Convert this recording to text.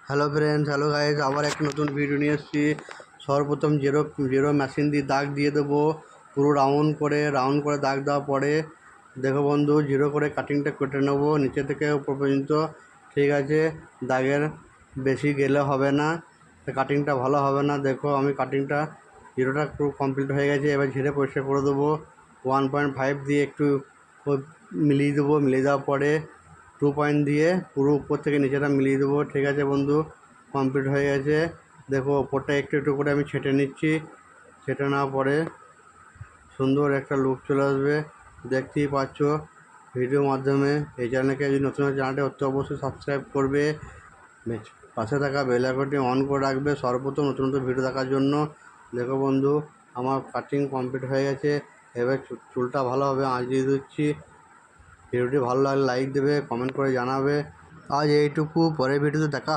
Hello friends, hello guys, আবার একটা নতুন ভিডিও নিয়ে এসেছি। সর্বপ্রথম জিরো মেশিন দিয়ে দাগ দিয়ে দেবো, পুরো রাউন্ড করে দাগ দেওয়ার পরে দেখো বন্ধু, জিরো করে কাটিংটা কেটে নেবো নিচে থেকে উপর পর্যন্ত। ঠিক আছে, দাগের বেশি গেলে হবে না, কাটিংটা ভালো হবে না। দেখো আমি কাটিংটা জিরোটা পুরো কমপ্লিট হয়ে গেছে। এবার ঝেড়ে পরিষ্কার করে দেবো। 1.5 দিয়ে একটু মিলিয়ে দেবো। মিলিয়ে দেওয়ার পরে 2 পয়েন্ট দিয়ে পুরো উপর থেকে নিচেটা মিলিয়ে দেবো। ঠিক আছে বন্ধু, কমপ্লিট হয়ে গেছে। দেখো ওপরটা একটু একটু করে আমি ছেটে নিচ্ছি। ছেটে নেওয়ার পরে সুন্দর একটা লুক চলে আসবে, দেখতেই পাচ্ছ ভিডিওর মাধ্যমে। এই চ্যানেলকে যদি নতুন চ্যানেলটি অতি অবশ্যই সাবস্ক্রাইব করবে, পাশে থাকা বেল আইকনটি অন করে রাখবে সর্বপ্রথম নতুন নতুন ভিডিও দেখার জন্য। দেখো বন্ধু, আমার কাটিং কমপ্লিট হয়ে গেছে। এবার চুলটা ভালোভাবে আঁচ দিয়ে দিচ্ছি। ভিডিওটি ভালো লাগলে লাইক দেবে, কমেন্ট করে জানাবে। আজ এইটুকু, পরের ভিডিওতে দেখা।